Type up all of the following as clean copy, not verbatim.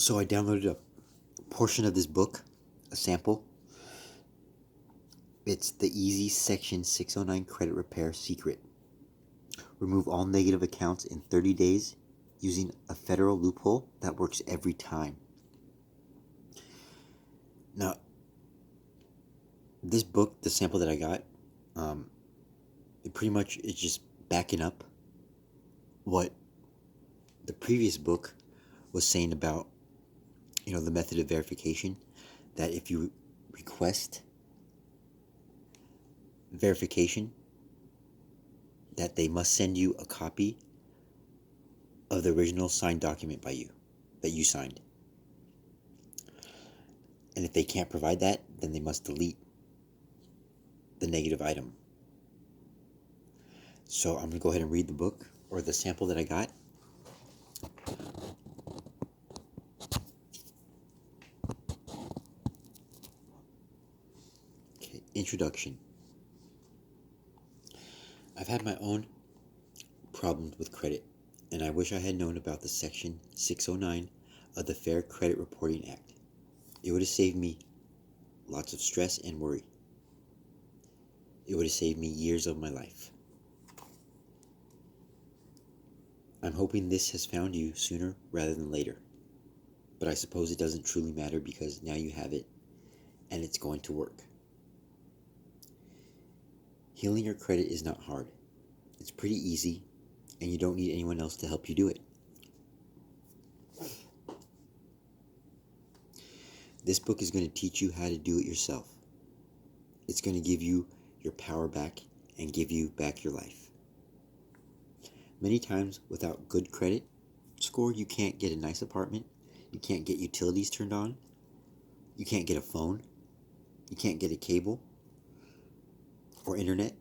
So I downloaded a portion of this book, a sample. It's the Easy Section 609 Credit Repair Secret. Remove all negative accounts in 30 days using a federal loophole that works every time. Now, this book, the sample that I got, it pretty much is just backing up what the previous book was saying about, the method of verification, that if you request verification, that they must send you a copy of the original signed document by you, that you signed. And if they can't provide that, then they must delete the negative item. So I'm going to go ahead and read the book, or the sample that I got. Okay, introduction. I've had my own problems with credit, and I wish I had known about the Section 609 of the Fair Credit Reporting Act. It would have saved me lots of stress and worry. It would have saved me years of my life. I'm hoping this has found you sooner rather than later. But I suppose it doesn't truly matter because now you have it and it's going to work. Healing your credit is not hard. It's pretty easy and you don't need anyone else to help you do it. This book is going to teach you how to do it yourself. It's going to give you your power back and give you back your life. Many times, without good credit score, you can't get a nice apartment, you can't get utilities turned on, you can't get a phone, you can't get a cable or internet,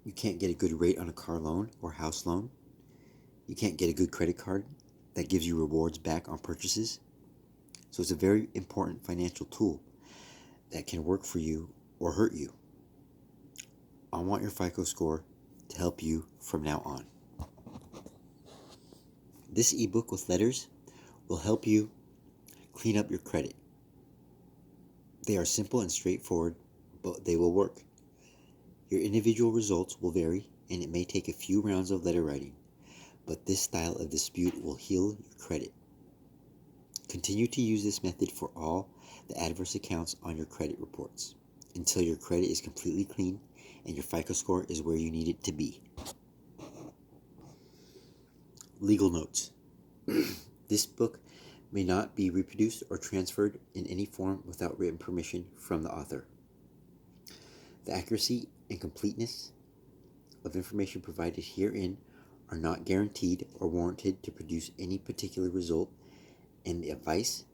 you can't get a good rate on a car loan or house loan, you can't get a good credit card that gives you rewards back on purchases. So it's a very important financial tool that can work for you or hurt you. I want your FICO score to help you from now on. This ebook with letters will help you clean up your credit. They are simple and straightforward, but they will work. Your individual results will vary, and it may take a few rounds of letter writing, but this style of dispute will heal your credit. Continue to use this method for all the adverse accounts on your credit reports until your credit is completely clean and your FICO score is where you need it to be. Legal notes. This book may not be reproduced or transferred in any form without written permission from the author. The accuracy and completeness of information provided herein are not guaranteed or warranted to produce any particular result, and the advice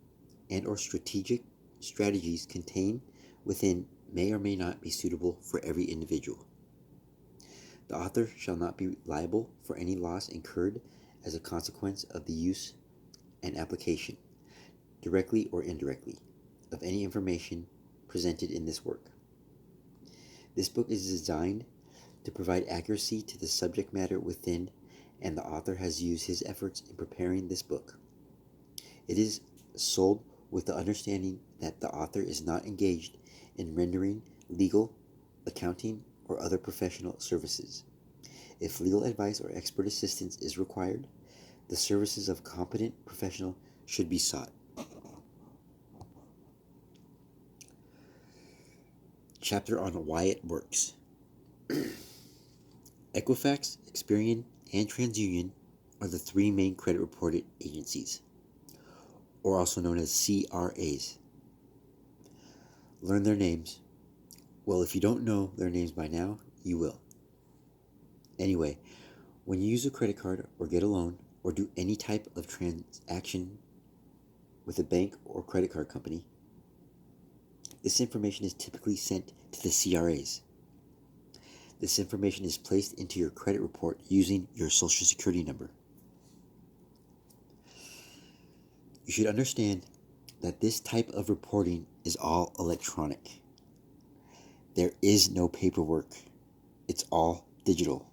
and or strategies contained within may or may not be suitable for every individual. The author shall not be liable for any loss incurred as a consequence of the use and application, directly or indirectly, of any information presented in this work. This book is designed to provide accuracy to the subject matter within, and the author has used his efforts in preparing this book. It is sold with the understanding that the author is not engaged in rendering legal, accounting, or other professional services. If legal advice or expert assistance is required, the services of a competent professional should be sought. Chapter on why it works. Equifax, Experian, and TransUnion are the three main credit reporting agencies, or also known as CRAs. Learn their names. Well, if you don't know their names by now, you will. Anyway, when you use a credit card or get a loan or do any type of transaction with a bank or credit card company, this information is typically sent to the CRAs. This information is placed into your credit report using your Social Security number. You should understand that this type of reporting is all electronic. There is no paperwork. It's all digital.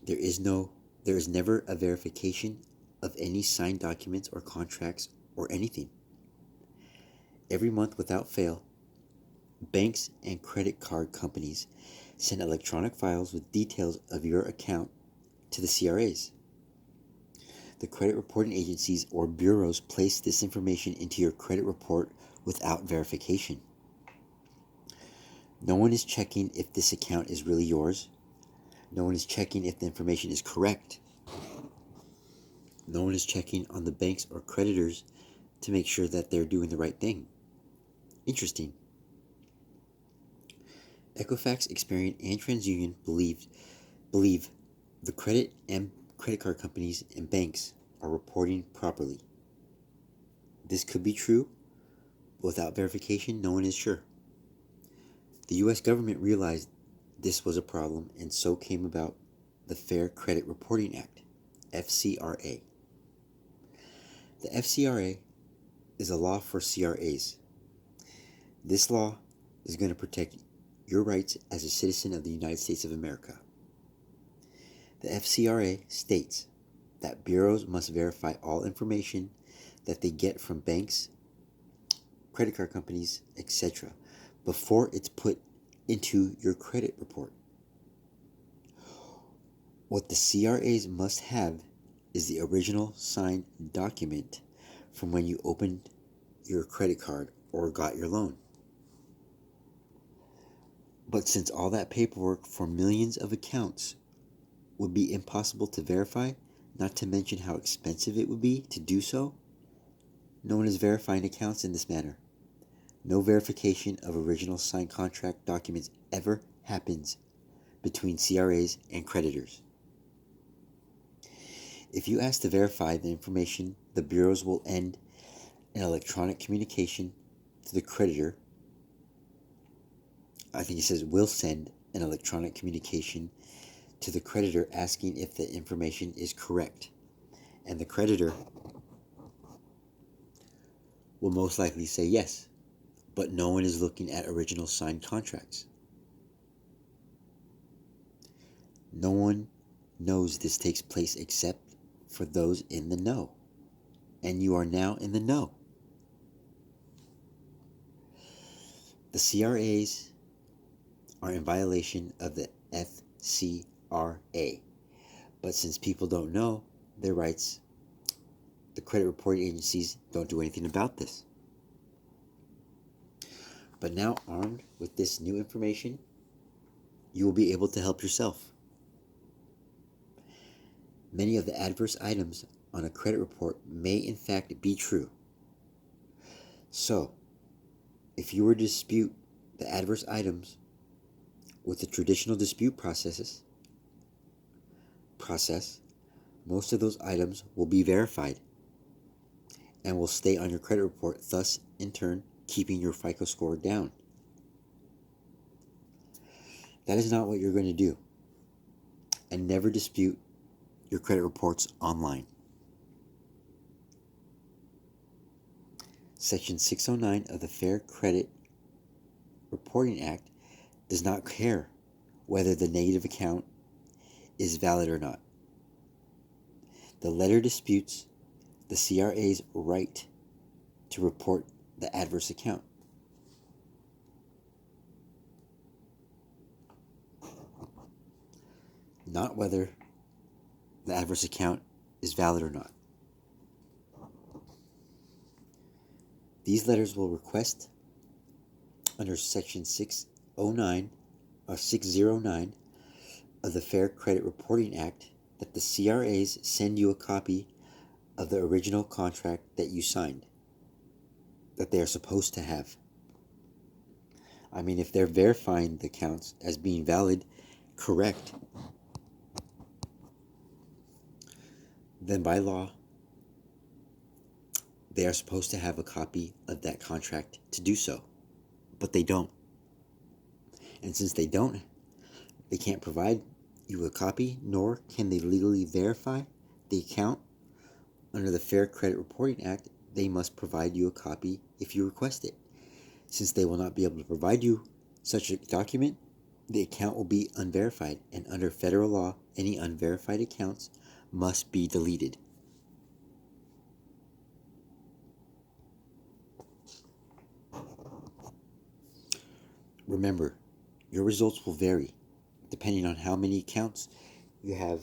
There is never a verification of any signed documents or contracts or anything. Every month without fail, banks and credit card companies send electronic files with details of your account to the CRAs. The credit reporting agencies or bureaus place this information into your credit report without verification. No one is checking if this account is really yours. No one is checking if the information is correct. No one is checking on the banks or creditors to make sure that they're doing the right thing. Interesting. Equifax, Experian, and TransUnion believe the credit card companies and banks are reporting properly. This could be true, but without verification, no one is sure. The U.S. government realized this was a problem, and so came about the Fair Credit Reporting Act, FCRA. The FCRA is a law for CRAs. This law is going to protect your rights as a citizen of the United States of America. The FCRA states that bureaus must verify all information that they get from banks, credit card companies, etc. before it's put into your credit report. What the CRAs must have is the original signed document from when you opened your credit card or got your loan. But since all that paperwork for millions of accounts would be impossible to verify, not to mention how expensive it would be to do so, no one is verifying accounts in this manner. No verification of original signed contract documents ever happens between CRAs and creditors. If you ask to verify the information, the bureaus will end an electronic communication to the creditor. I think it says will send an electronic communication to the creditor asking if the information is correct. And the creditor will most likely say yes, but no one is looking at original signed contracts. No one knows this takes place except for those in the know. And you are now in the know. The CRAs are in violation of the FCRA. But since people don't know their rights, the credit reporting agencies don't do anything about this. But now, armed with this new information, you will be able to help yourself. Many of the adverse items on a credit report may in fact be true. So, if you were to dispute the adverse items with the traditional dispute process, most of those items will be verified and will stay on your credit report, thus, in turn, keeping your FICO score down. That is not what you're going to do. And never dispute your credit reports online. Section 609 of the Fair Credit Reporting Act does not care whether the negative account is valid or not. The letter disputes the CRA's right to report the adverse account. Not whether the adverse account is valid or not. These letters will request under Section 609 of the Fair Credit Reporting Act that the CRAs send you a copy of the original contract that you signed, that they are supposed to have. I mean, if they're verifying the accounts as being valid, correct, then by law, they are supposed to have a copy of that contract to do so. But they don't. And since they don't, they can't provide you a copy, nor can they legally verify the account. Under the Fair Credit Reporting Act, they must provide you a copy if you request it. Since they will not be able to provide you such a document, the account will be unverified, and under federal law, any unverified accounts must be deleted. Remember, your results will vary depending on how many accounts you have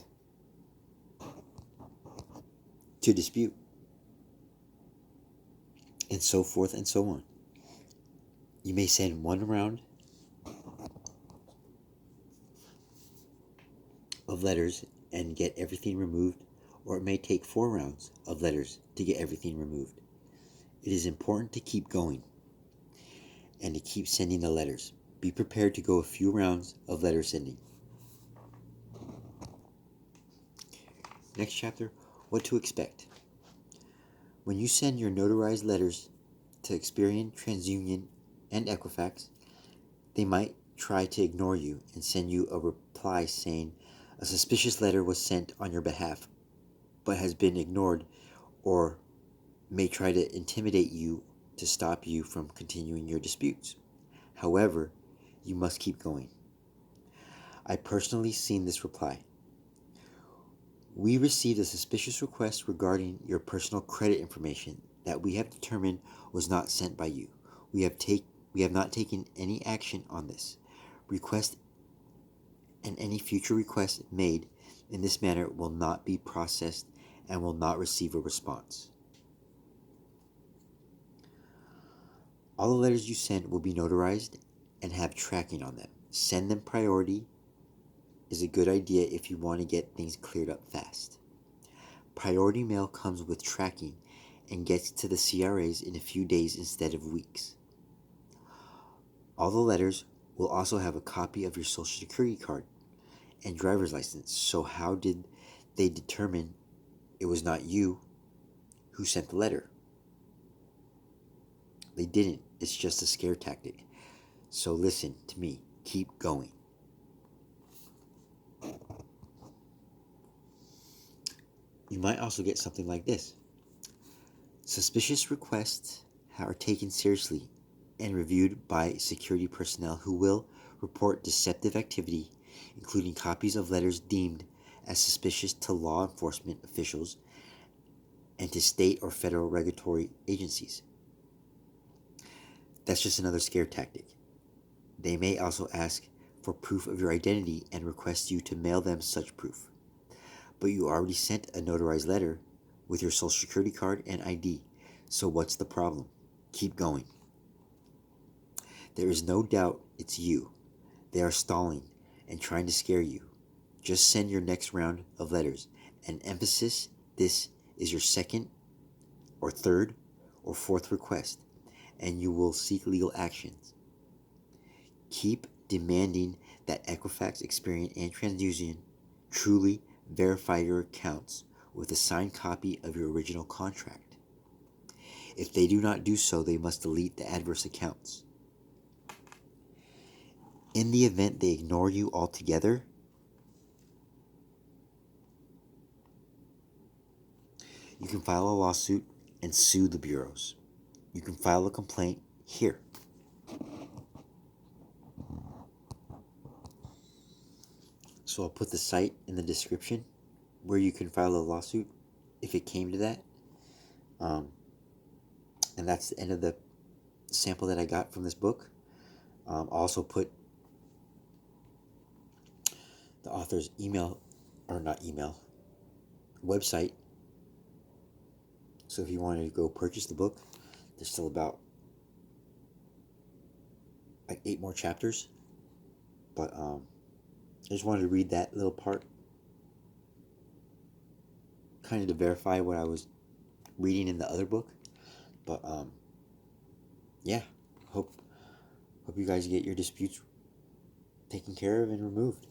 to dispute, and so forth and so on. You may send one round of letters and get everything removed, or it may take 4 rounds of letters to get everything removed. It is important to keep going and to keep sending the letters. Be prepared to go a few rounds of letter sending. Next chapter, what to expect. When you send your notarized letters to Experian, TransUnion, and Equifax, they might try to ignore you and send you a reply saying a suspicious letter was sent on your behalf but has been ignored, or may try to intimidate you to stop you from continuing your disputes. However, you must keep going. I personally seen this reply. We received a suspicious request regarding your personal credit information that we have determined was not sent by you. We have not taken any action on this request, and any future request made in this manner will not be processed and will not receive a response. All the letters you send will be notarized and have tracking on them. Send them priority is a good idea if you want to get things cleared up fast. Priority mail comes with tracking and gets to the CRAs in a few days instead of weeks. All the letters will also have a copy of your Social Security card and driver's license. So how did they determine it was not you who sent the letter? They didn't. It's just a scare tactic. So listen to me. Keep going. You might also get something like this. Suspicious requests are taken seriously and reviewed by security personnel who will report deceptive activity, including copies of letters deemed as suspicious to law enforcement officials and to state or federal regulatory agencies. That's just another scare tactic. They may also ask for proof of your identity and request you to mail them such proof. But you already sent a notarized letter with your Social Security card and ID, so what's the problem? Keep going. There is no doubt it's you. They are stalling and trying to scare you. Just send your next round of letters and emphasis this is your second or third or fourth request, and you will seek legal actions. Keep demanding that Equifax, Experian, and TransUnion truly verify your accounts with a signed copy of your original contract. If they do not do so, they must delete the adverse accounts. In the event they ignore you altogether, you can file a lawsuit and sue the bureaus. You can file a complaint here. So I'll put the site in the description where you can file a lawsuit if it came to that. And that's the end of the sample that I got from this book. I'll also put the author's website. So if you want to go purchase the book, there's still about like 8 more chapters. But I just wanted to read that little part, kind of to verify what I was reading in the other book. But yeah, hope you guys get your disputes taken care of and removed.